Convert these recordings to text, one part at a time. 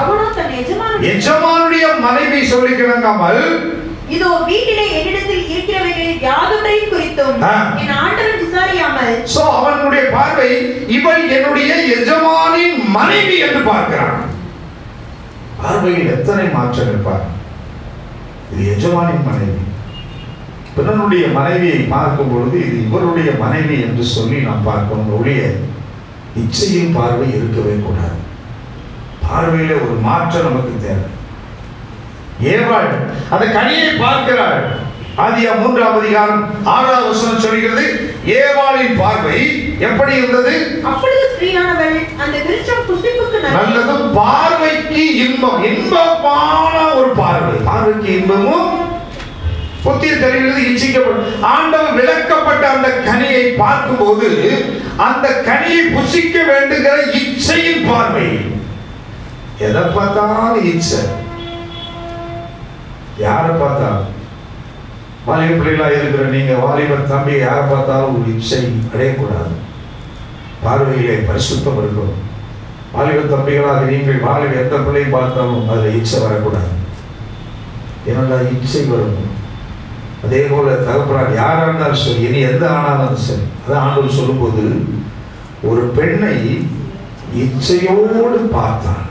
அவனோ தன் எஜமானுடைய மனைவி சொல்லிக்கிறாமல், இதோ வீட்டிலே என்னிடத்தில் இருக்கிறவைகளில் யாதொன்றையும் குறித்தும் என் ஆண்டவன் விசாரியாமல். சோ அவனுடைய பார்வை இவள் என்னுடைய எஜமானின் மனைவி என்று பார்க்கிறான். பார்வையில் எத்தனை மாற்றம் இருப்பார். இது எஜமானின் மனைவி. பிறனுடைய மனைவியை பார்க்கும் பொழுது இது இவருடைய மனைவி என்று சொல்லி நாம் பார்க்கணும். ஒழிய இச்சையின் பார்வை இருக்கவே கூடாது. பார்வையில ஒரு மாற்றம் நமக்கு தேவை. ஏவாள் அந்த கனியை பார்க்கிறாள். ஆதியாகமம் 3ஆம் அதிகாரம் 6ஆவது வசனம் சொல்கிறது, ஏவாளின் பார்வை எப்படி இருந்தது? அப்பொழுது ஸ்திரீயானவள் அந்த விருட்சம் புசிப்புக்கு நல்லது, பார்வைக்கு இன்பம், இன்பமான ஒரு பார்வை, பார்வைக்கு இன்பமும் புத்தி தெரிகிறது, இச்சிக்கப்படும். ஆண்டவர் விளக்கப்பட்ட அந்த கனியை பார்க்கும்போது அந்த கனியை புசிக்க வேண்டுகிற இச்சையின் பார்வை. எதை பார்த்தாலும் இச்சை. யாரை பார்த்தாலும், வாலிப பிள்ளைகளா இருக்கிற நீங்க வாலிபர் தம்பி யாரை பார்த்தாலும் ஒரு இச்சை அடையக்கூடாது. பார்வையிலே பரிசுத்தம் இருக்கும். வாலிப தம்பிகளாக நீங்கள் வாலிப எந்த பிள்ளையும் பார்த்தாலும் அதுல இச்சை வரக்கூடாது. என்னடா இச்சை வரும். அதே போல தகப்பனார் யாரா இருந்தாலும் சரி, இனி எந்த ஆனாலும் சரி, அதான் ஆண்டவர் சொல்லும்போது ஒரு பெண்ணை இச்சையோடு பார்த்தான்.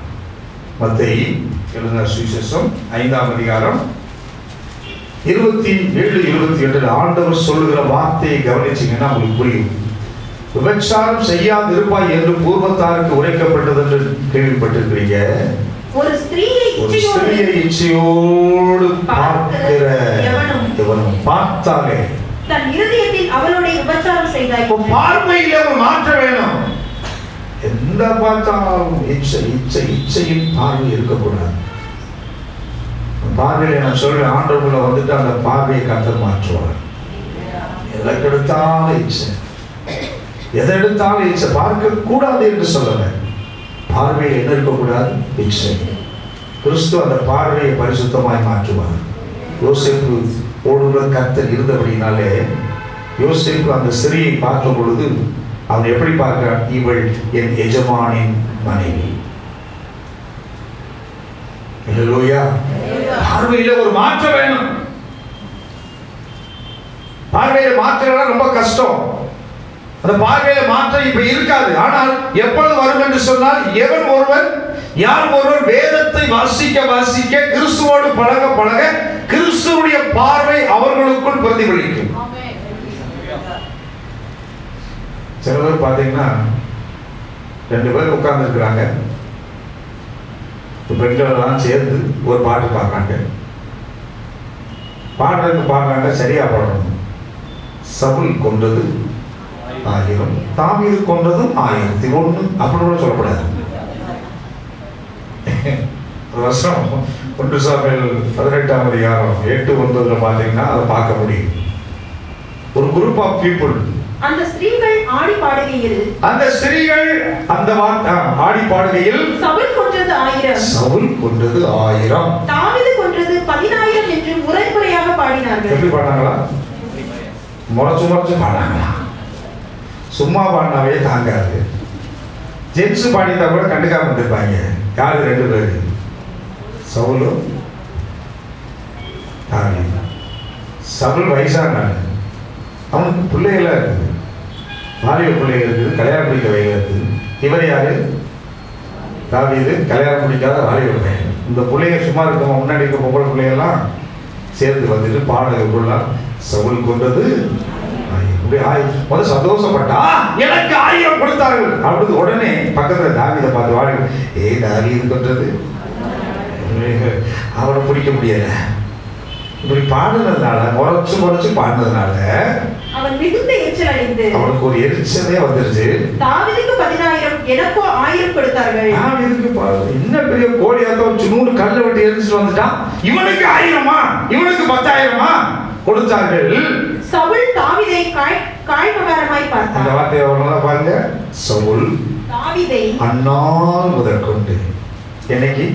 மத்தேயு எழுதின சுவிசேஷம் 5ஆம் அதிகாரம் 27-28 ஆண்டவர் சொல்லுகிற வார்த்தையை கவனிச்சீங்கன்னா உங்களுக்கு புரியும். விபச்சாரம் செய்யாது இருப்பாய் என்று பூர்வத்தாருக்கு உரைக்கப்பட்டது என்று கேள்விப்பட்டிருக்கிறீங்க. ஒரு ஸ்திரீயை இச்சையோடு பார்க்கிற எவனும் பார்த்தாலே தன் இருதயத்தில் அவளுடைய விபச்சாரம் செய்தாய். பார்வையில ஒரு மாற்றம் வேணும். எந்த பார்த்தாலும் இச்சையின் பார்வை இருக்கக்கூடாது. பார்வையில நான் சொல்றேன், ஆண்டவர்களை வந்துட்டு அந்த பார்வையை கர்த்தர் மாற்றுவார். எதற்கு எடுத்தாலும் இச்சை, எதை எடுத்தாலும் இச்சை. பார்க்க கூடாது என்று சொல்லல, பார்வையில் என்ன இருக்கக்கூடாது? இச்சை. கிறிஸ்து அந்த பார்வையை பரிசுத்தமாய் மாற்றுவார். யோசேப்பு ஓடுகிற கர்த்தர் இருந்தபடினாலே யோசேப்பு அந்த ஸ்திரீயை பார்க்கும் பொழுது அவன் எப்படி பார்க்கிறான்? இவள் என் எஜமானின் மனைவி. அல்லேலூயா. பார்வையில ஒரு மாற்றம் வேணும். பார்வையில மாற்றம் ரொம்ப கஷ்டம். அந்த பார்வையில மாற்றம் இப்ப இருக்காது. ஆனால் எப்பொழுது வரும் என்று சொன்னால், எவன் ஒருவன் யார் ஒருவர் வேதத்தை வாசிக்க வாசிக்க கிறிஸ்துவோடு பழக பழக கிறிஸ்துவுடைய பார்வை அவர்களுக்குள் பிரதிபலிக்கும். சில பேர் பார்த்தீங்கன்னா 2 பேர் உட்கார்ந்து இருக்கிறாங்க, பெண்கள் எல்லாம் சேர்ந்து ஒரு பாட்டு பாடுறாங்க. பாடுறாங்க, சரியா பாடணும். சவுல் கொன்றது 1000, தாவீது கொன்றதும் 1001 அப்படி கூட சொல்லக்கூடாது. வருஷம் 1 சாமுவேல் 18ஆம் அதிகாரம் 8-9 பார்த்தீங்கன்னா அதை பார்க்க முடியும். ஒரு குரூப் ஆஃப் பீப்புள், அந்த ஸ்திரீகள் ஆடி பாடுகையில் ஆடி பாடுகையில் சவுல் கொன்றது 1000 தாவீது கொன்றது 10000 என்று முறையாக பாடினார்கள். எப்படி பாடினாங்களா? முறைச்சு பாடினாங்களா? சும்மா பாடினாவே தாங்காது. ஜென்ஸ் பாடித்தா கூட கண்டுக்காம இருப்பாங்க. யாரு? 2 பேரு, சவுலும் தாவீது. சவுல் வயசானாங்க, அவனுக்கு பிள்ளைகளா இருக்குது, வாலிப பிள்ளைகள் இருக்குது, கல்யாணம் முடிக்க வயது இருக்குது. இவர் யாரு? தாவீது கல்யாணம் முடிக்காத வாலிப பையன். இந்த பிள்ளைங்க சும்மா இருக்கவங்க முன்னாடி இருக்க பொம்பளை பிள்ளைகள்லாம் சேர்ந்து வந்துட்டு பாடலாம். சவுல் கொன்றது 1000. சந்தோஷப்பட்டா எனக்கு 1000 கொடுத்தார்கள் அப்படி. உடனே பக்கத்துல தாவீதை பார்த்து வாலிப, தாவீது கொன்றது, அவனை பிடிக்க முடியல. இப்படி பாடுனதுனால, முறைச்சு பாடுனதுனால அவன் மிகுந்த எரிச்சல் அடைந்து, அவனுக்கு ஒரு எரிச்சலே வந்துருச்சு. தாவீதுக்கு 10000 எனக்கோ 1000 கொடுத்தார்கள். தாவீதுக்கு என்ன பெரிய கோழியாத்த ஒரு சின்ன கல்லை விட்டு எரிச்சிட்டு வந்துட்டான். இவனுக்கு 1000மா, இவனுக்கு 10000மா கொடுத்தார்கள். சவுல் தாவீதை காய்மகாரமாய் பார்த்தான். அந்த வார்த்தையை வரணும் பாருங்க. சவுல் தாவீதை அந்நாள் முதற்கொண்டு, என்னைக்கு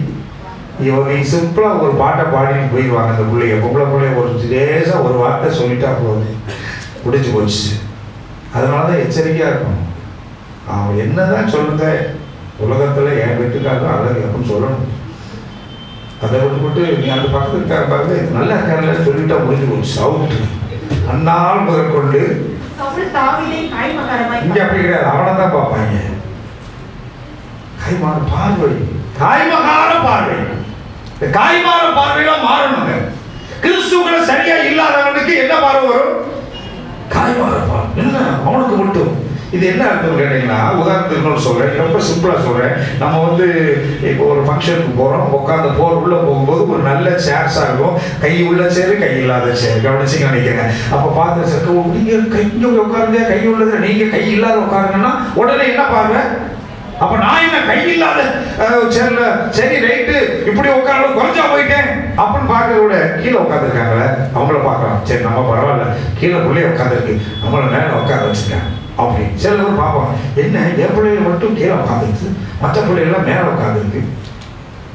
இவங்க சிம்பிளா ஒரு பாட்டை பாடிட்டு போயிடுவாங்க. அந்த பிள்ளைங்க பொம்பளை பிள்ளைய ஒரு லேசா ஒரு வார்த்தை சொல்லிட்டா போதும், பிடிச்சி போச்சு. அதனாலதான் எச்சரிக்கையா இருக்கணும். அவன் என்னதான் சொல்லுங்க, உலகத்துல என் வீட்டுக்காரர் அழகு அப்படின்னு சொல்லணும். அதை விட்டு நீ அந்த பக்கத்து இருக்காரு பாருங்க, இது நல்லா இருக்காருல்ல சொல்லிட்டா முடிஞ்சு போச்சு. சவுட்டு அந்நாள் முதற்கொண்டு இங்க அப்படி கிடையாது, அவனை தான் பார்ப்பாங்க. கைமாற பார்வை, காய்மகார பார்வை. இந்த காய்மாற பார்வையெல்லாம் மாறணுங்க. கிறிஸ்துவ சரியா இல்லாதவனுக்கு என்ன பார்வை வரும்? காய்மாற பார்வை. என்ன அவனுக்கு மட்டும் இது என்ன அர்த்தம் கேட்டீங்கன்னா, உதாரணத்துக்கு சொல்றேன், ரொம்ப சிம்பிளா சொல்றேன். நம்ம இப்போ ஒரு ஃபங்க்ஷனுக்கு போறோம், உட்காந்து உள்ள போகும்போது ஒரு நல்ல சேர்ஸா இருக்கும், கை உள்ள சேரு கை இல்லாத சேரு, கவனிச்சு நினைக்கிறேன். அப்ப பார்த்து சார் நீங்க கைங்க உட்காருங்க, கை உள்ளது, நீங்க கை இல்லாத உட்காருங்கன்னா உடனே என்ன பாருங்க, அப்ப நான் என்ன கை இல்லாத சேர்ல சரி ரைட்டு இப்படி உட்கார குறைஞ்சா போயிட்டேன் அப்படின்னு பார்க்கறத விட கீழே உட்காந்துருக்காங்களே அவங்கள பார்க்கலாம். சரி நம்ம பரவாயில்ல, கீழே பிள்ளைய உட்காந்துருக்கு, நம்மள மேல உட்கார வச்சுருக்காங்க அப்படி சில பேர் பார்ப்போம். என்ன என் பிள்ளைகள் மட்டும் கீழே உட்காந்துருக்கு, மற்ற பிள்ளைகள்லாம் மேலே உட்காந்துருக்கு.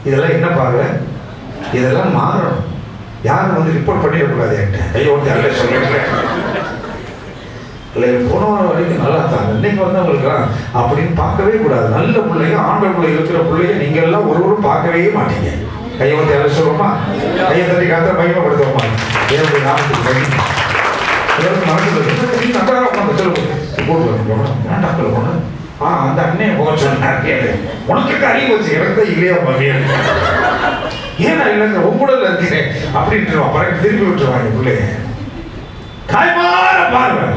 இதெல்லாம் என்ன பாருங்க, இதெல்லாம் மாறணும். யாரும் ரிப்போர்ட் பண்ணிடக்கூடாது என்கிட்ட, கையை ஓட்டி அல்ல சொல்லிடுறேன் இல்லை போன வரைக்கும் நல்லா இருந்தாங்க, இன்னைக்கு அவங்களுக்குலாம் அப்படின்னு பார்க்கவே கூடாது. நல்ல பிள்ளைங்க, ஆண்கள் பிள்ளை இருக்கிற பிள்ளைங்க நீங்க எல்லாம் ஒருவரும் பார்க்கவே மாட்டீங்க. கையை ஓட்டி அல்ல சொல்லுவோமா, கையை தட்டி காத்த மகிமைப்படுத்துவோமா, ஏன் நாமத்துக்கு கை அந்த அண்ணே போக சொன்னார், கேளு உனக்கு அறிவு வச்சு எனக்கு இல்லையா மகிழ் ஏன் நான் இல்லைங்க உங்களுடன் இருக்கிறேன் அப்படின்ட்டு அப்புறம் திருப்பி விட்டுருவாங்க பிள்ளைங்க. காய்மாற பார்வை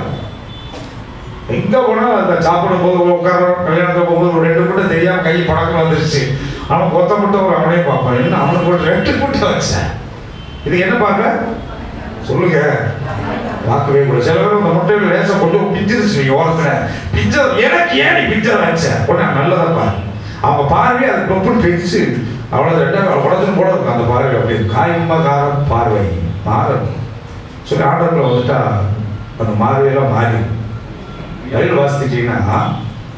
எங்க போனா அந்த சாப்பிடும் போது உட்காரோம், கல்யாணத்தை போகும்போது ஒரு 2 கூட்டம் தெரியாம கை பழக்கம் வந்துருச்சு, அவன் கொத்த மட்டும் ஒரு அவனே பார்ப்பான். என்ன அவனுக்கு போட்டு 2 கூட்டம் வச்சேன், இது என்ன பார்க்க சொல்லுங்க, பார்க்கவே கூட. சில பேர் அந்த முட்டையில் லேசா கொண்டு பிஞ்சிருச்சு, நீங்க ஓரத்துல பிஞ்ச எனக்கு ஏன் நீ பிஞ்சதை வச்ச உடனே நல்லதா பாரு, அவங்க பார்வை அது டொப்புன்னு பிரிச்சு அவ்வளவு 2 உடச்சுன்னு போட இருக்கும் அந்த பார்வை. அப்படி காய்மகார பார்வை மாறணும் சொல்லி ஆர்டர்ல அந்த பார்வையெல்லாம் மாறி ரயில் வாசிட்டீங்கன்னா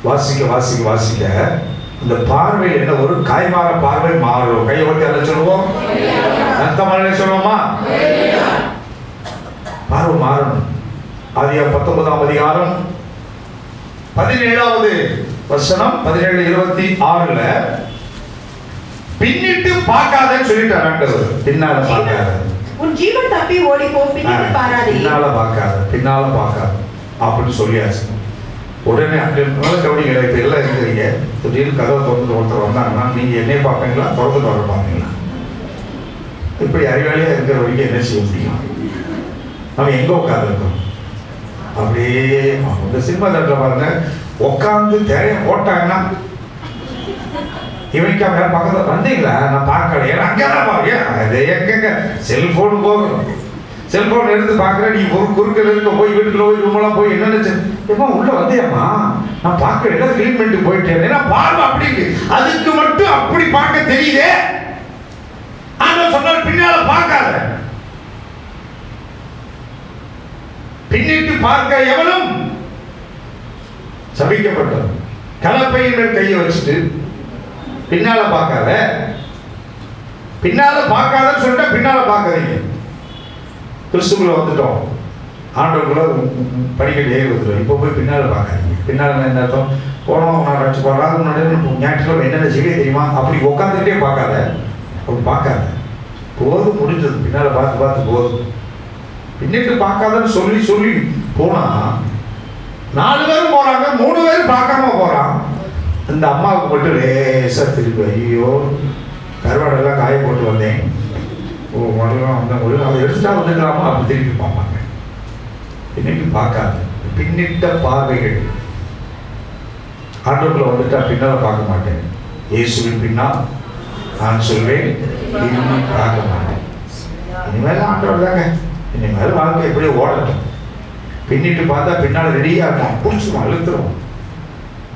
வாசிக்க வாசிக்க வாசிக்க இந்த பார்வை என்ன ஒரு காய்மாற பார்வை மாறும். கையை ஓட்டி அதை சொல்லுவோம், அந்த மாதிரி சொல்லுவோமா, பார்வை மாறணும். ஆதியா 19ஆம் அதிகாரம் 17வது வசனம் 17:26 பின்னிட்டு பார்க்காதன்னு சொல்லிட்டார் ஆண்டவர். பின்னால பார்க்காத, உன் ஜீவன் தப்பி ஓடி போ, பின்னால பாராதே, பின்னால பார்க்காத, பின்னால பார்க்காத அப்படின்னு சொல்லியாச்சு. உடனே அங்கே கவனிங்க, இப்போ எல்லாம் இருக்கிறீங்க, திடீர்னு கதவை திறந்து ஒருத்தர் வந்தாங்கன்னா நீங்க என்னை பார்ப்பீங்களா, திறந்து வர பார்ப்பீங்களா? இப்படி அறிவாளியா இருக்கிற வரைக்கும் என்ன செய்ய முடியும்? நம்ம எங்க உட்காந்துருக்கோம்? அப்படியே இந்த சினிமா தேட்டர் பாருங்க, உட்காந்து திரைய போட்டாங்கன்னா இவனுக்கு அவங்க பக்கத்துல வந்தீங்களா, நான் பார்க்கல, ஏன்னா அங்கேதான் பாருங்க, அது எங்க செல்போன் போகணும், செல்போன் எடுத்து பார்க்குறேன். நீ ஒரு குறுக்கில் இருக்க போய் வீட்டுக்குள்ள போய் ரூமெல்லாம் போய் என்ன நினைச்சேன் உள்ள வந்தியம்மா, நான் பார்க்க எல்லாம் கிளீன் பண்ணிட்டு போயிட்டேன். ஏன்னா பார்வை அப்படி இருக்கு, அதுக்கு மட்டும் அப்படி பார்க்க தெரியுதே. ஆனா சொன்னால் பின்னால பார்க்காத, பின்னிட்டு பார்க்க எவனும் சபிக்கப்பட்டவன். கலப்பையின் மேல் கையை வச்சுட்டு பின்னால பார்க்காத, பின்னால பார்க்காதன்னு சொல்லிட்டா பின்னால பார்க்காதீங்க. கிறிஸ்துக்குள்ள வந்துட்டோம், ஆண்டவருக்குள்ள படிக்கட்டு ஏறி வந்துடும். இப்போ போய் பின்னால பார்க்காதீங்க. பின்னால என்ன அர்த்தம்? போனோம் நான் ரச்சு போடுறாங்க முன்னாடி ஞாயிற்றுக்கிழமை என்னென்ன செய்ய தெரியுமா, அப்படி உட்காந்துக்கிட்டே பார்க்காத, அப்படி பார்க்காத, போதும் முடிஞ்சது. பின்னால பார்த்து பார்த்து போதும். பின்னிட்டு பார்க்காதன்னு சொல்லி சொல்லி போனா 4 பேரும் போறாங்க, 3 பேரும் பார்க்காம போறான். இந்த அம்மாவுக்கு மட்டும் லேசா திருப்பி, ஐயோ கருவாடெல்லாம் காய போட்டு வந்தேன், ஓ மொழிலாம் வந்த மொழி அதை எடுத்துட்டா வந்துக்கலாமா அப்படி திருப்பி பார்ப்பாங்க. பின்னிட்டு பார்க்காது, பின்னிட்ட பார்வைகள். ஆண்டவர்களை வந்துட்டா பின்னால பார்க்க மாட்டேன், இயேசுவின் பின்னால் நான் சொல்வேன் பார்க்க மாட்டேன். இனிமேல் ஆண்டவர் தாங்க, இனிமேல் வாழ்க்கை எப்படி ஓடட்டும். பின்னிட்டு பார்த்தா பின்னால் ரெடியா இருக்கும், பிடிச்சிடும், அழுத்துரும்.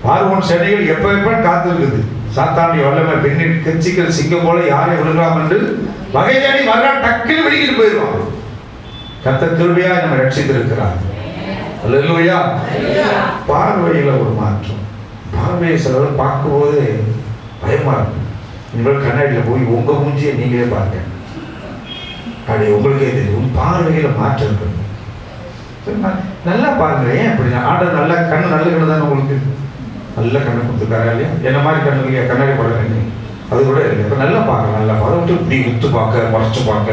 பார்வோன் சேனைகள் எப்ப எப்ப காத்து இருக்குது. சாத்தானுடைய வல்லமை பின்னிட்டு கட்சிகள் சிங்கம் போல யாரை விழுகலாம் என்று வகை தேடி வரலாம், டக்குன்னு வெடிக்கிட்டு போயிடுவான். கர்த்தர் கிருபையா நம்ம ரட்சித்திருக்கிறார். அல்லேலூயா. பார்வையில ஒரு மாற்றம். பார்வையை சிலர் பார்க்கும்போது பயமா இருக்கும். நீங்கள் கண்ணாடியில் போய் உங்க மூஞ்சியை நீங்களே பார்க்க, அப்படி உங்களுக்கே தெரியும் பார்வையில மாற்றம் இருக்கணும். நல்லா பாருங்க, ஏன் அப்படி ஆண்டர் நல்லா கண்ணு நல்ல கண்ணு தானே உங்களுக்கு. நல்ல கண்ணு கொடுத்துருக்காரா இல்லையா? என்ன மாதிரி கண்ணு இல்லையா? கண்ணாடி படம் அது கூட இல்லை. இப்போ நல்லா பார்க்க, நல்லா அதை விட்டு இப்படி உத்து பார்க்க, மறைச்சு பார்க்க,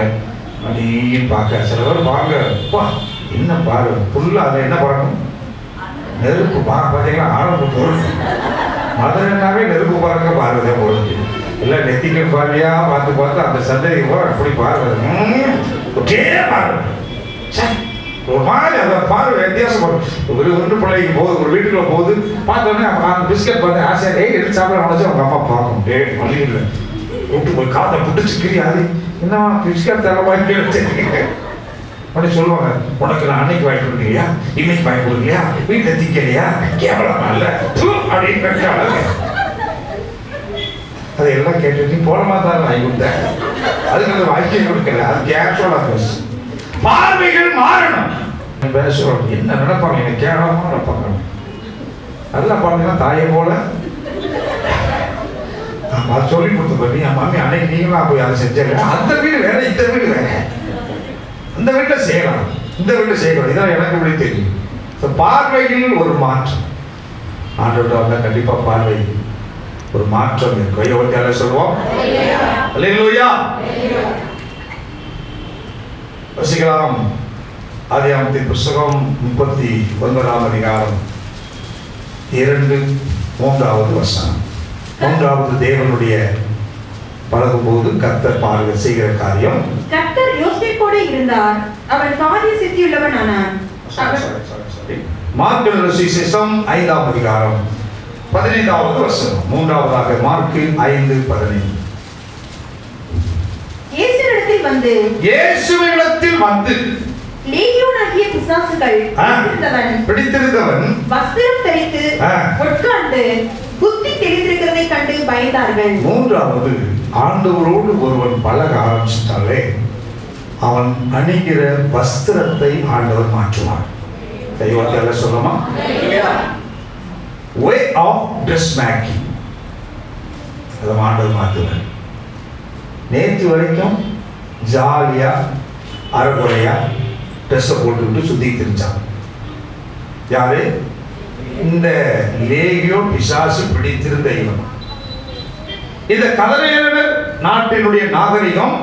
அப்படின்னு பார்க்க. சில பேர் பார்க்க என்ன பாரு ஃபுல்லாக அதில் என்ன பார்க்கணும்? நெருப்பு பார்த்தீங்களா? ஆரம்ப பொருள் மதுரைனாவே நெருப்பு பாருங்க, பார்வதே பொழுது இல்லை. நெத்திக்கு பாரியா பார்த்து அந்த சந்தேகி போல அப்படி பார்வை ஒரே பார்வை ஒரு மாதிரி அதை பார்வை வித்தியாசப்படும். ஒரு ஒன்று பிள்ளைக்கு போகுது, ஒரு வீட்டுக்குள்ள போகுது, பார்த்தோன்னே அந்த பிஸ்கட் பார்த்து ஆசையாக எடுத்து சாப்பிட நினச்சி அவங்க அம்மா பார்க்கும். மல்லிகை விட்டு போய் காற்றை பிடிச்சி கிரியாது, என்னவா பிஸ்கட் தர வாங்கி அப்படி சொல்லுவாங்க. உனக்கு நான் அன்னைக்கு வாங்கி கொடுக்கலையா, இன்னைக்கு வாங்கி கொடுக்கலையா, வீட்டில் திக்கலையா, கேவலமா இல்லை அப்படின்னு அதையெல்லாம் கேட்டு போலமா தான் வாங்கி கொடுத்தேன். அதுக்கு அந்த வாக்கியம் கொடுக்கல, அது கேஷுவலா பேசு. பார்வைகள் மாறணும். பேசுறோம் என்ன நினைப்பாங்க, எனக்கு கேவலமா நினைப்பாங்க. நல்லா பார்த்தீங்கன்னா தாயை போல அது சொல்லி கொடுத்த பண்ணி என் மாமி அன்னைக்கு நீங்களா போய் அதை செஞ்சாங்க. அந்த வீடு வேற, இந்த வீடு வேற. அந்த வீட்டில் செய்யலாம், இந்த வீட்டில் செய்யலாம். இதான் எனக்கு இப்படி தெரியும். பார்வையில் ஒரு மாற்றம் ஆண்டோட வந்தால் கண்டிப்பாக பார்வை ஒரு மாற்றம் இருக்கும். கையை ஒட்டியால சொல்லுவோம் அல்லேலூயா. வசிக்கலாம் ஆதியாகமத்தின் புஸ்தகம் 39ஆம் அதிகாரம் 2-3வது வசனம். 3வது தேவனுடைய பழகும்போது கர்த்தர் பார்வை செய்கிற காரியம். கர்த்தர் யோசேப்போடு இருந்தார், அவன் காரிய சித்தியுள்ளவன் ஆனான். மார்க் எழுதின சுவிசேஷம் 5ஆம் அதிகாரம் 15வது வசனம். 3வதாக மார்க் 5:15. இயேசுவினிடத்தில் வந்து லேகியோனாகிய பிசாசுகள் பிடித்திருந்தவன் வஸ்திரம் தரித்து உட்கார்ந்து புத்தி தெளிந்திருக்கிறதை கண்டு பயந்தார்கள். 3வது ஆண்டவரோடு ஒருவன் பழக ஆரம்பிச்சிட்டாலே அவன் அணிகிற வஸ்திரத்தை ஆண்டவர் மாற்றுவான். தெய்வத்தை சொல்லமா? way of dressmaking அதை ஆண்டவர் மாற்றுவார். நேற்று வரைக்கும் ஜாலியா அரைக்குறையா ட்ரெஸ்ஸை போட்டுக்கிட்டு சுத்தி தெரிஞ்சான். யாரு? இந்த லேகியோ பிசாசு பிடித்திருந்த இவன். இந்த கதரையர் நாட்டினுடைய நாகரிகம்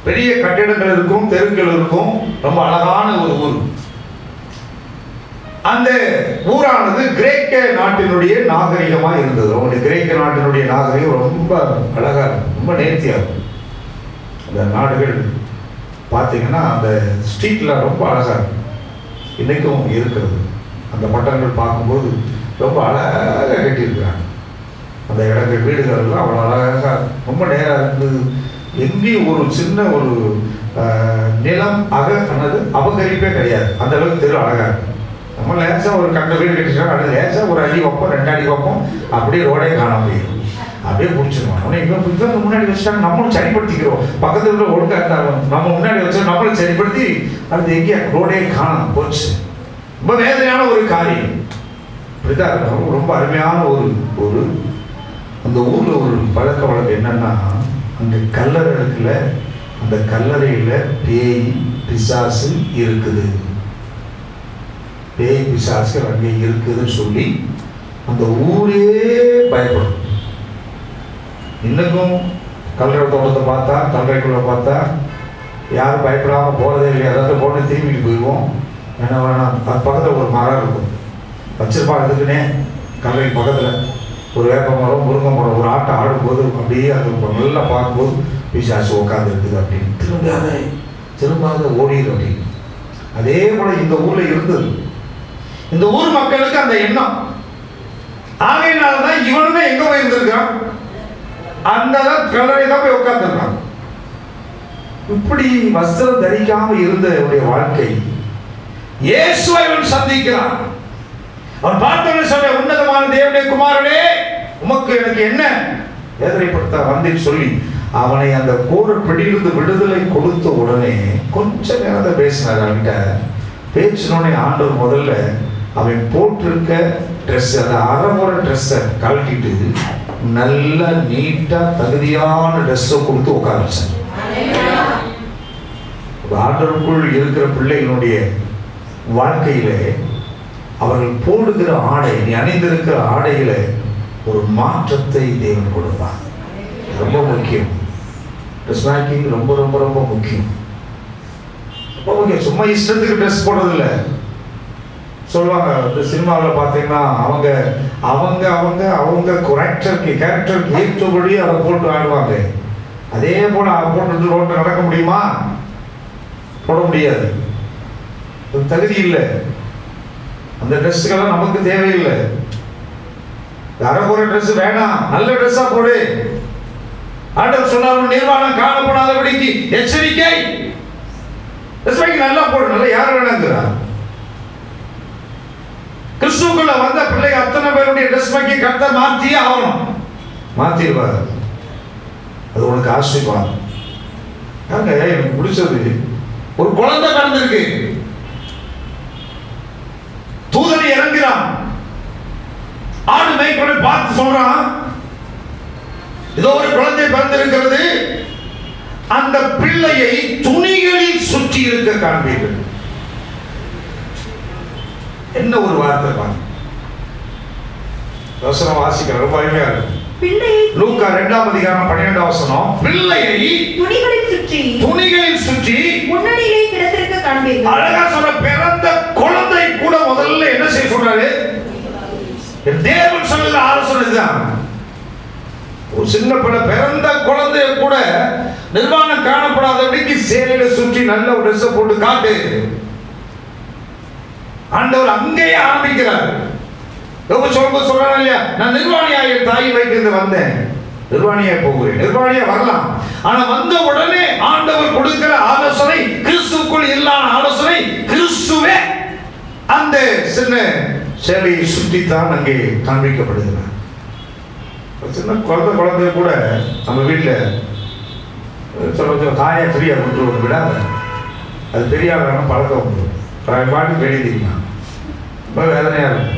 பெரிய கட்டிடங்கள் இருக்கும், தெருக்கள் இருக்கும், ரொம்ப அழகான ஒரு ஊர். அந்த ஊரானது கிரேக்க நாட்டினுடைய நாகரிகமா இருந்தது. அவங்களுடைய கிரேக்க நாட்டினுடைய நாகரிகம் ரொம்ப அழகா இருக்கும், ரொம்ப நேர்த்தியா இருக்கும். அந்த நாடுகள் பார்த்தீங்கன்னா அந்த ஸ்ட்ரீட்ல ரொம்ப அழகா இருக்கும். இன்னைக்கும் இருக்கிறது. அந்த பட்டங்கள் பார்க்கும்போது ரொம்ப அழகாக கட்டியிருக்கிறாங்க. அந்த இடங்கள் வீடுகள் எல்லாம் அவ்வளோ அழகாக ரொம்ப நேராக இருந்தது. எங்கேயும் ஒரு சின்ன ஒரு நிலம் அபகரிப்பே கிடையாது. அந்த அளவுக்கு தெரு அழகாக இருக்கும். நம்ம லேசாக ஒரு கண்ட வீடு கட்டிச்சோம், அது லேசாக ஒரு அடி வைப்போம், 2 அடி வைப்போம், அப்படியே ரோடே காண முடியும், அப்படியே பிடிச்சிருவோம். ஆனால் இவங்க முன்னாடி வச்சுட்டாங்க, நம்மளும் சரிப்படுத்திக்கிறோம். பக்கத்தில் உள்ள ஒழுங்கா இருந்தாலும் நம்ம முன்னாடி வச்சா நம்மளும் சரிப்படுத்தி அது எங்கேயா ரோடே காணாம போச்சு. ரொம்ப வேதனையான ஒரு காரியம். இப்படிதான் இருக்கும். ரொம்ப அருமையான ஒரு அந்த ஊர்ல ஒரு பழக்க வழக்கம் என்னன்னா, அங்க கல்லறை இருக்குல்ல, அந்த கல்லறையில பேய் பிசாசு இருக்குது, பேய் பிசாசுகள் அங்கே இருக்குதுன்னு சொல்லி அந்த ஊரே பயப்படும். இன்னும் கல்லறை தோட்டத்தை பார்த்தா, கல்லறைக்குள்ள பார்த்தா யாரும் பயப்படாம போறதே இல்லையா? அதாவது போன திரும்பிட்டு போயிடுவோம். என்ன வேணாம், அது பக்கத்தில் ஒரு மரம் இருக்கும் வச்சிருப்பாங்க. அதுக்குன்னே கல்லறை பக்கத்தில் ஒரு வேப்ப மரம், முருங்கை மரம், ஒரு ஆட்டை ஆடும்போது அப்படியே அது நல்லா பார்க்கும்போது பிசாசு உட்காந்து இருக்குது அப்படின்னு திரும்பாத ஓடிடு அப்படின்னு. அதே போல இந்த ஊர்ல இருந்தது. இந்த ஊர் மக்களுக்கு அந்த எண்ணம். ஆகையினால்தான் இவனுமே எங்க போய் இருந்திருக்கான், அந்த கல்லறை தான் போய் உட்கார்ந்துருக்கான். இப்படி வஸ்திரம் தரிக்காம இருந்த வாழ்க்கை இயேசுவை அவன் சந்திக்கிறான். அவன் பார்த்தவன் சொன்ன, உன்னதமான தேவனுடைய குமாரனே, உமக்கு எனக்கு என்ன வேதனைப்படுத்த வந்தேன்னு சொல்லி அவனை அந்த கோர பிடியிலிருந்து விடுதலை கொடுத்த உடனே கொஞ்ச நேரத்தை பேசினார். அவன்கிட்ட பேசினோடனே ஆண்டவர் முதல்ல அவன் போட்டிருக்க ட்ரெஸ், அந்த அரைமுறை ட்ரெஸ்ஸை கழட்டிட்டு நல்ல நீட்டா தகுதியான ட்ரெஸ்ஸை கொடுத்து உட்கார வச்சார். ஆண்டவருக்குள் இருக்கிற பிள்ளைகளுடைய வாழ்க்கையில அவர்கள் போடுகிற ஆடை, நீ அணிந்திருக்கிற ஆடையில ஒரு மாற்றத்தை தேவன் கொடுப்பார். ரொம்ப முக்கியம். ட்ரெஸ் மேக்கிங் ரொம்ப ரொம்ப ரொம்ப முக்கியம். ரொம்ப முக்கியம். சும்மா இஷ்டத்துக்கு ட்ரெஸ் போடுறதில்ல. சொல்லுவாங்க இந்த சினிமாவில் பார்த்தீங்கன்னா அவங்க அவங்க அவங்க அவங்க கேரக்டருக்கு ஏற்றபடி அதை போட்டு ஆடுவாங்க. அதே போல போட்டு ரோட்டில் நடக்க முடியுமா? போட முடியாது. தகுதி இல்லை. அந்த ட்ரெஸ்ஸுக்கெல்லாம் நமக்கு தேவையில்லை. அரைக்குறை ட்ரெஸ் வேணாம், நல்ல ட்ரெஸ்ஸா போடு. ஆண்டவர் சொன்னாலும் நிர்வாணம் காணப்படாதபடிக்கு எச்சரிக்கை. நல்லா போடு. நல்லா யார் வேணாங்கிறா? கிறிஸ்துக்குள்ள வந்த பிள்ளை அத்தனை பேருடைய ட்ரெஸ் மேக்கி கர்த்தர் மாற்றியே ஆகணும். மாத்திடுவார். அது உனக்கு ஆசீர்வாதம். எனக்கு பிடிச்சது, ஒரு குழந்தை பிறந்திருக்கு, தூதனை இறங்குறான், ஆடு மேய்ப்பனை பார்த்து சொல்றான், ஏதோ ஒரு குழந்தை பிறந்திருக்கிறது, அந்த பிள்ளையை துணிகளில் சுற்றி இருக்க காண்பீர்கள். என்ன ஒரு வார்த்தை பாருங்க. வசனம் வாசிக்கிற ரொம்ப அருமையா இருக்கு. லூக்கா 2ஆம் அதிகாரம் 12ஆம் வசனம், பிள்ளையை துணிகளில் சுற்றி முன்னணியிலே கிடத்திருக்க காண்பீர்கள். அழகா சொல்ற, பிறந்த குழந்தை கூட முதல்ல என்ன செய்ய சொல்றாரு? தேவன் சொல்ல ஆலோசனை தான். ஒரு சின்ன பிள்ளை பிறந்த குழந்தைய கூட நிர்வாணம் காணப்படாதபடிக்கு சேலையில சுற்றி நல்ல ஒரு ட்ரெஸ் போட்டு காட்டு. ஆண்டவர் அங்கேயே ஆரம்பிக்கிறார். சொல்றாங்க இல்லையா, நான் நிர்வாணியாய தாய் வைத்து வந்தேன், நிர்வாணியா போகிறேன். நிர்வாணியா வரலாம், ஆனா வந்த உடனே ஆண்டவர் கொடுக்கிற ஆலோசனை கிறிஸ்துக்குள் இல்லாத ஆலோசனை. கிறிஸ்துவே அந்த சின்ன சேலையை சுற்றித்தான் அங்கே காண்பிக்கப்படுகிறார். சின்ன குழந்தைய கூட நம்ம வீட்டில் சொல்ல தாயை ஃப்ரீயா விட்டு விடாத, அது பெரியாரான பழக்கம் உண்டு. பாட்டு வெளியே தெரியுமா, ரொம்ப வேதனையா இருக்கும்.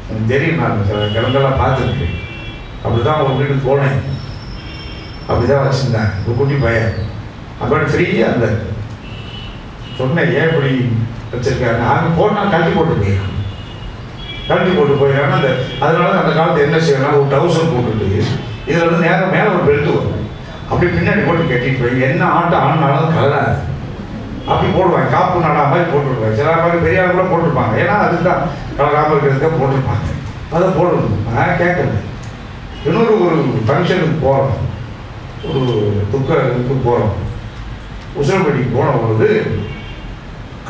எனக்கு தெரியும், நான் சில கிழங்கெல்லாம் பார்த்துருக்கேன். அப்படிதான் ஒரு வீட்டுக்கு போனேன், அப்படிதான் வச்சுருந்தேன் ஒரு குட்டி பையன். அப்படி ஃப்ரீயாக அந்த சொன்னேன், ஏன் இப்படி வச்சிருக்காங்க? அங்கே போனால் கழட்டி போட்டு போயிடலாம், கழட்டி போட்டு போயிடறாங்க. அந்த அதனால அந்த காலத்தில் என்ன செய்யலாம், ஒரு டவுசர் போட்டுட்டு இதில் வந்து நேரம் மேலே ஒரு பெல்ட் வரும், அப்படி பின்னாடி போட்டு கட்டிட்டு போய் என்ன ஆட்டம் ஆடினாலும் கலராது அப்படி போடுவாங்க. காப்பு நாடா மாதிரி போட்டுருப்பாங்க. சில மாதிரி பெரிய ஆள் கூட போட்டிருப்பாங்க. ஏன்னா அதுதான் கலராமல் இருக்கிறதுக்காக போட்டிருப்பாங்க. அதை போடணும். நான் கேட்கல. இன்னொரு ஒரு ஃபங்க்ஷனுக்கு போகிறோம், ஒரு துக்க போகிறோம், உசல்படிக்கு போன பொழுது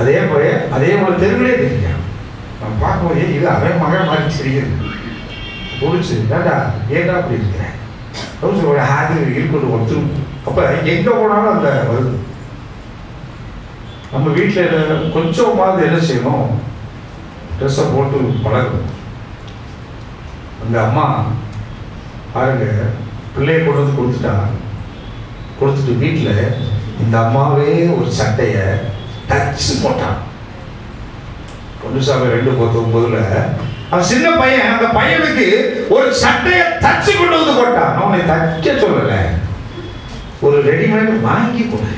அதே போல தெருவிலே தெரியும். நான் பார்க்கும்போது இது அவன் மகன் மாதிரி தெரியுது. பிடிச்சி ஏண்டா அப்படி இருக்கிறேன் அது இருக்கட்டும் ஒருத்தரும். அப்போ எங்கே போனாலும் அந்த வருது. நம்ம வீட்டில் கொஞ்சமாவது என்ன செய்யணும், ட்ரெஸ்ஸை போட்டு பழகணும். அந்த அம்மா பாருங்க, பிள்ளையை கொண்டு வந்து கொடுத்துட்டு வீட்டில் இந்த அம்மாவே ஒரு சட்டையை தச்சு போட்டான். பொண்ணு சாமி 2:19 அவன் சின்ன பையன், அந்த பையனுக்கு ஒரு சட்டையை தச்சு கொண்டு வந்து போட்டான். அவனை தைக்க சொல்லலை, ஒரு ரெடிமேட் வாங்கி கொடு.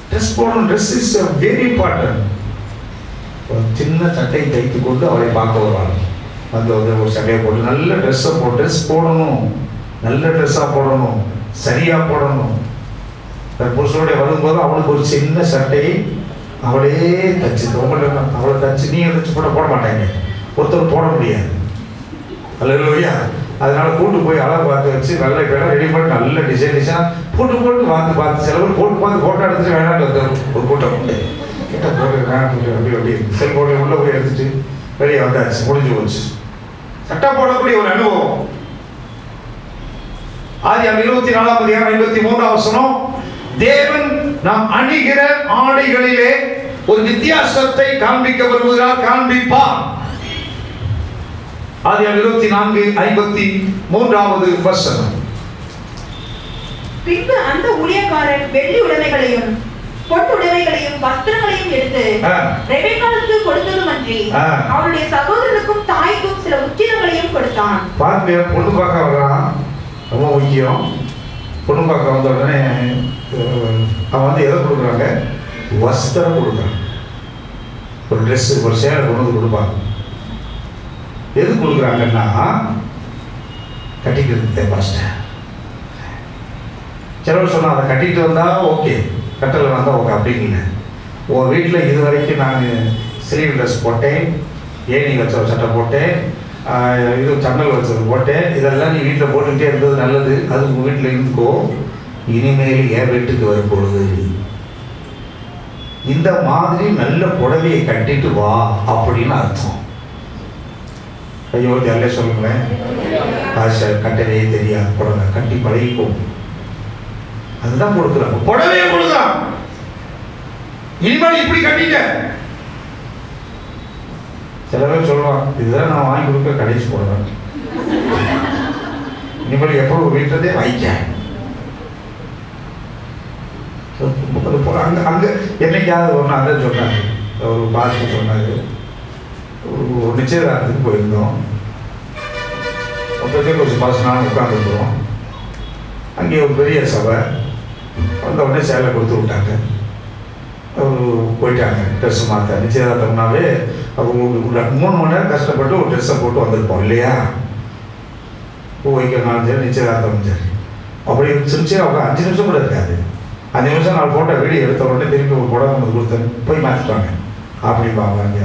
ட்ரெஸ் போடணும். Dress is very important. ஒரு சின்ன சட்டையை தைத்து கொண்டு அவரை பார்க்க வருவாங்க. வந்து ஒரு சட்டையை போட்டு நல்ல ட்ரெஸ்ஸை போட்டு ட்ரெஸ் போடணும், நல்ல ட்ரெஸ்ஸாக போடணும், சரியாக போடணும். புருஷனுடைய வரும்போது அவளுக்கு ஒரு சின்ன சட்டையை அவளே தச்சு, அவளை தச்சு நீ தச்சு போட மாட்டாங்க, ஒருத்தர் போட முடியாது. அல்லையா? அதனால கூட்டு போய் அளவு பார்த்து வச்சு நல்ல வேலை ரெடி பண்ணி நல்ல டிசைனாக போட்டு பார்த்து சில பேர் போட்டு ஃபோட்டோ எடுத்துட்டு வேணாட்டு வந்தார். ஒரு கூட்டம் உண்டு, கிட்ட போட்டு அப்படி செல்போனை உள்ளே போய் எடுத்துட்டு வெளியே வந்தாச்சு, முடிஞ்சு போச்சு. சட்டை போடக்கூடிய ஒரு அனுபவம். ஆதியாகமம் 24ஆம் அதிகாரம் 53ஆம் வசனம், தேவன் நாம் அணிகிற ஆடைகளிலே ஒரு வித்தியாசத்தை காண்பிக்க விரும்புகிறார், காண்பிப்பார். ஆதியாகமம் 24:53 வசனம். பின்பு அந்த ஊழியக்காரன் வெள்ளி உடைமைகளையும் பொன் உடைமைகளையும் வஸ்திரங்களையும் எடுத்து ரெபெக்காளுக்கு கொடுத்ததுமன்றி அவளுடைய சகோதரனுக்கும் தாய்க்கும் சில உச்சிதங்களையும் கொடுத்தான். பாருங்க, பொண்ணு பார்க்க வர்றான், ரொம்ப முக்கியம். பொண்ணு பார்க்க வந்த உடனே அவன் வந்து எதை கொடுக்குறாங்க? வஸ்திரம் கொடுக்குறான். ஒரு ட்ரெஸ்ஸு ஒரு சேலை கொண்டு வந்து கொடுப்பாங்க. எது கொடுக்குறாங்கன்னா கட்டிக்கிறது பாஸ்டர். சிலவர் சொன்னால் அதை கட்டிட்டு வந்தால் ஓகே, கட்டலை வந்தால் ஓகே அப்படிங்க. உன் வீட்டில் இது வரைக்கும் நான் ஸ்லீவ் ட்ரெஸ் போட்டேன், ஏணி வச்ச சட்டை போட்டேன், இது சன்னல் வச்சது போட்டேன், இதெல்லாம் நீ வீட்டில் போட்டுக்கிட்டே இருந்தது நல்லது, அது உங்கள் வீட்டில் இருந்துக்கோ. இனிமேல் என் வீட்டுக்கு வரும் பொழுது இந்த மாதிரி நல்ல புடவையை கட்டிட்டு வா அப்படின்னு அர்த்தம். ஐயோ ஜல்லே சொல்லுங்களேன், பாஸ்டர் கட்டவே தெரியாது, புடவை கட்டி பழகிக்கும். அதுதான் கொடுக்குறாங்க, புடவையை கொடுக்குறான். இனிமேல் இப்படி கட்டிக்க. சில பேர் சொல்லுவான், இதுதான் நான் வாங்கி கொடுக்க கடைசி போடுவேன், இனிமேல் எப்போ வீட்டதே வாங்கிக்க. அங்கே அங்கே என்னைக்காவது ஒன்று அங்கே சொன்னாங்க, ஒரு பாஸ்டர் சொன்னாங்க, ஒரு நிச்சயதாரத்துக்கு போயிருந்தோம். அப்போதே கொஞ்சம் பாஸ்டர் நானும் உட்காந்துருக்கிறோம். அங்கே ஒரு பெரிய சபை. வந்த உடனே சேலை கொடுத்து விட்டாங்க, போயிட்டாங்க ட்ரெஸ் மாற்ற. நிச்சயதார்த்தம்னாவே அவங்க 3 மணி நேரம் கஷ்டப்பட்டு ஒரு ட்ரெஸ்ஸை போட்டு வந்திருப்போம் இல்லையா? பூ வைக்கிறனாலும் சரி, நிச்சயதார்த்தம் சரி. அப்படி சிரிச்சு அவங்க 5 நிமிஷம் கூட இருக்காது. 5 நிமிஷம் நான் ஃபோட்டோ வீடியோ எடுத்த உடனே திருப்பி ஒரு புடவை வந்து கொடுத்தேன், போய் மாற்றிட்டாங்க அப்படிம்பாங்க.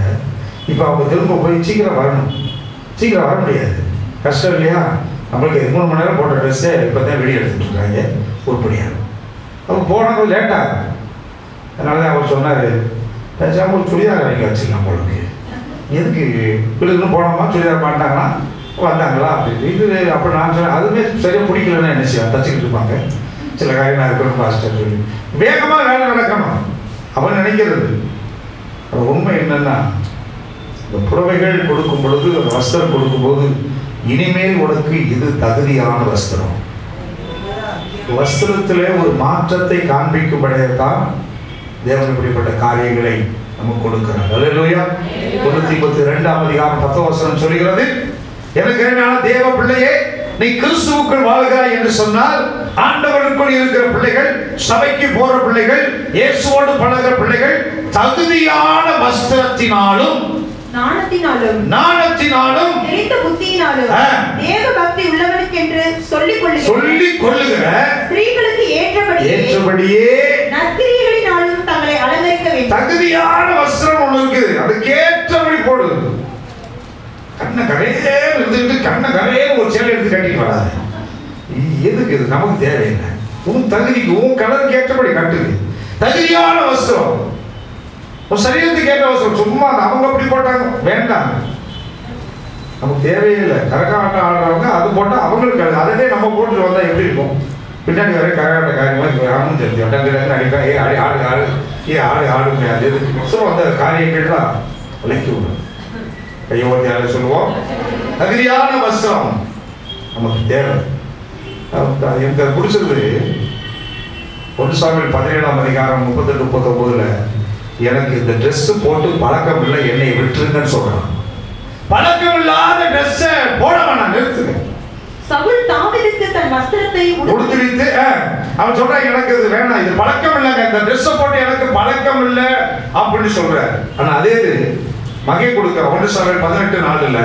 இப்போ அவங்க திரும்ப போய் சீக்கிரம் வரணும், சீக்கிரம் வர முடியாது, கஷ்டம் இல்லையா? நம்மளுக்கு 3 மணி நேரம் போட்ட ட்ரெஸ்ஸே இப்போ தான் வீடியோ எடுத்துகிட்டு இருக்காங்க உருப்படியாக. அவங்க போனது லேட்டாக. அதனால தான் அவர் சொன்னார், பேசாமல் ஒரு சுடிதார் வாங்கி வச்சுக்கலாம் போலுக்கு. எதுக்கு வீட்டுக்கு போனோமா சுடிதார் மாட்டாங்கன்னா வந்தாங்களா அப்படி இது. அப்போ நான் சொன்னேன், அதுவுமே சரியாக பிடிக்கலன்னு என்ன செய்வேன், தச்சுக்கிட்டு இருப்பாங்க. சில காரியம் நான் இருக்கணும் பாஸ்டர் சொல்லி வேகமாக வேலை நடக்கணும் அவன் நினைக்கிறது. உண்மை என்னன்னா, இந்த புடவைகள் கொடுக்கும் பொழுது, அந்த வஸ்திரம் கொடுக்கும்போது, இனிமேல் உனக்கு இது தகுதியான வஸ்திரம். வஸ்திரத்திலே ஒரு மாற்றத்தை காண்பிக்கும்படியத்தான் தேவன் இப்படிப்பட்ட காரியங்களை நமக்கு கொடுக்கிறார். அல்லேலூயா. 132ஆம் அதிகாரம் 10ஆம் வசனம் சொல்கிறது, எனக்கு என்ன தேவ பிள்ளையே, நீ கிறிஸ்துவுக்குள் வாழ்கிறாய் என்று சொன்னால், ஆண்டவருக்குள் இருக்கிற பிள்ளைகள், சபைக்கு போற பிள்ளைகள், இயேசுவோடு பழகிற பிள்ளைகள், தகுதியான வஸ்திரத்தினாலும் நாணத்தினாலும் தெரிந்த புத்தியினாலும் தேவ பக்தி உள்ளவனுக்கு என்று சொல்லிக் கொள்ளுகிற ஸ்திரீகளுக்கு ஏற்றபடியே நற்கிரியைகளினாலும் தங்களை அலங்கரிக்க வேண்டும். தகுதியான வஸ்திரம் ஒன்று இருக்குது, அதுக்கேற்றபடி போடு. கண்ணை கரையே இருந்துட்டு கண்ணை கரையே ஒரு சேலை எடுத்து கட்டிட்டு வராது. எதுக்கு இது? நமக்கு தேவையில்லை. உன் தகுதிக்கு, உன் கலருக்கு ஏற்றபடி கட்டுது. தகுதியான வஸ்திரம், ஒரு சரீரத்துக்கு ஏற்ற வஸ்திரம். சும்மா அவங்க அப்படி போட்டாங்க வேண்டாம், நமக்கு தேவையில்லை. கரகாட்டம் ஆடுறவங்க அது போட்டால் அவங்களுக்கு அதே நம்ம போட்டு வந்தால் எப்படி இருக்கும்? பின்னாடி வரை கரகாட்ட காரியமாக ஆணும் தெரிஞ்சு வட்டாங்க அடிப்பா, ஏ ஆடு ஆடு ஆடு, ஏ ஆடு ஆடுங்க. அது எதுக்கு? ஸோ அந்த காரியங்கள் தான் விளக்கி விடும். கையோட்டியால சொல்லுவோம், தகுதியான வஸ்திரம் நமக்கு தேவை. எனக்கு அது பிடிச்சது 1 சாமுவேல் 17ஆம் அதிகாரம் 38-39 எனக்கு இந்த ட்ரெஸ் போட்டு பழக்கம் இல்லை, என்னை விட்டுருங்கன்னு சொல்றான். பழக்கம் இல்லாத ட்ரெஸ் போட வேணாம், நிறுத்துங்க. சவுல் தாவீதுக்கு தன் வஸ்திரத்தை உடுத்திட்டு அவன் சொல்றான், எனக்கு இது வேணாம், இது பழக்கம் இல்லைங்க, இந்த ட்ரெஸ் போட்டு எனக்கு பழக்கம் இல்லை அப்படின்னு சொல்றாரு. ஆனா அதே மகை கொடுக்க 1 சாமுவேல் 18:4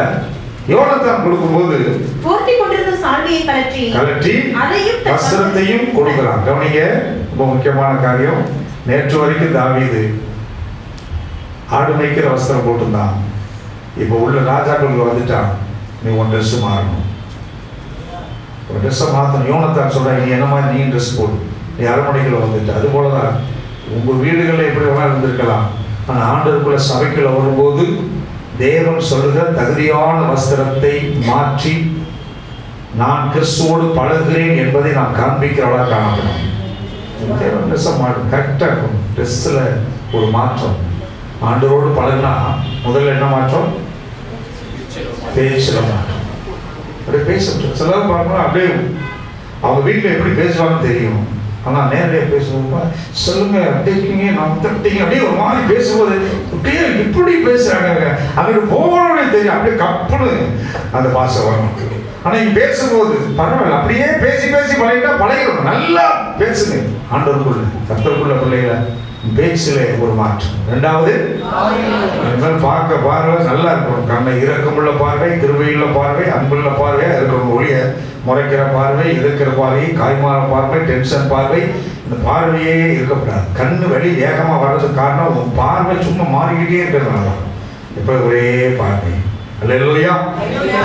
யோனத்தான் கொடுக்கும்போது போர்த்தி கொண்டிருந்த சால்வையை கழற்றி அதையும் வஸ்திரத்தையும் கொடுக்கிறான். கவனிங்க, ரொம்ப முக்கியமான காரியம். நேற்று வரைக்கும் தாவீது ஆடு மேய்க்கிற வஸ்திரம் போட்டுருந்தான். இப்போ உள்ள ராஜாக்கள் வந்துட்டான், நீ உன் ட்ரெஸ் மாறணும், ஒரு ட்ரெஸ்ஸை மாற்றணும். யோனத்தான் சொல்றான், நீ என்ன மாதிரி நீ ட்ரெஸ் போடு, நீ அரண்மனைக்குள்ள வந்துட்டு. அது போலதான் உங்கள் வீடுகளில் எப்படி வேணா இருந்திருக்கலாம். ஆனால் ஆண்டவருக்குள்ள சபைக்குள்ள வரும்போது தேவன் சொல்லுகிற தகுதியான வஸ்திரத்தை மாற்றி நான் கிறிஸ்துவோடு பழகுகிறேன் என்பதை நான் காண்பிக்கிறவளாக காணப்படும். தேவன் ட்ரெஸ்ஸை கரெக்டாக இருக்கும். ட்ரெஸ்ஸில் ஒரு மாற்றம். ஆண்டவரோடு பழகினா முதல்ல என்ன மாற்றம்? பேச்சில் மாற்றம். அப்படியே பேசட்டும். சிலர் பார்க்கணும், அப்படியே அவங்க வீட்டில் எப்படி பேசுவாங்கன்னு தெரியும். ஆனால் நேரடியாக பேசுவோம், சொல்லுங்க அப்படி இருக்கீங்க, நான் தட்டிங்க, அப்படியே ஒரு மாதிரி பேசும்போது அப்படியே இப்படி பேசுறாங்க. அங்கிட்டு போகணும்னே தெரியும், அப்படியே கப்புன்னு அந்த பாசை வரணும். ஆனால் இங்கே பேசும்போது பரவாயில்ல, அப்படியே பேசி பேசி பழகிட்டா பழகிடணும். நல்லா பேசுங்க. ஆண்டவருக்குள்ள கர்த்தருக்குள்ள பிள்ளைகளை பேச்சில் ஒரு மாற்றம். ரெண்டாவது, பார்க்க பார்வை நல்லா இருக்கணும். கண்ணை இரக்கமுள்ள பார்வை, கிருபையுள்ள பார்வை, அன்புள்ள பார்வையாக இருக்கணும். ஒளிய முறைக்கிற பார்வை, எதிர்க்கிற பார்வை, காய்மாற பார்வை, டென்ஷன் பார்வை, இந்த பார்வையே இருக்கக்கூடாது. கண்ணு வெளி வேகமாக வர்றதுக்கு காரணம் உன் பார்வை சும்மா மாறிக்கிட்டே இருக்கிறதுனால. இப்போ ஒரே பார்வை. அல்லேலூயா.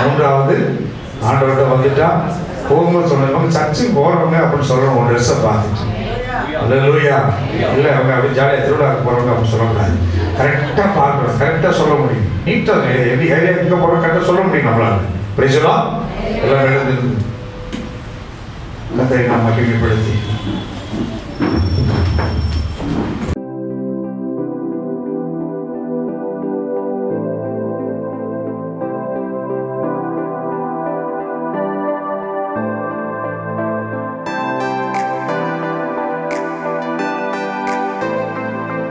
மூன்றாவது, ஆண்டவர்கிட்ட வந்துட்டா போகும்போது சொன்னவங்க சர்ச்சுக்கு போகிறவங்க அப்படின்னு சொல்லணும். ஒரு ட்ரெஸ்ஸை பார்த்துட்டு அல்லேலூயா. இல்லை அவங்க அப்படி ஜாலியாக திருவிழாவுக்கு போகிறவங்க அப்படின்னு சொல்லக்கூடாது. கரெக்டாக பார்க்கணும், கரெக்டாக சொல்ல முடியும். நீட்டாக எப்படி ஏரியா எங்கே போகிறோம் கரெக்டாக சொல்ல முடியும் நம்மளால். பிரிச்சலாம் எல்லாம் எழுந்து கத்தை நாம் மகிமைப்படுத்தி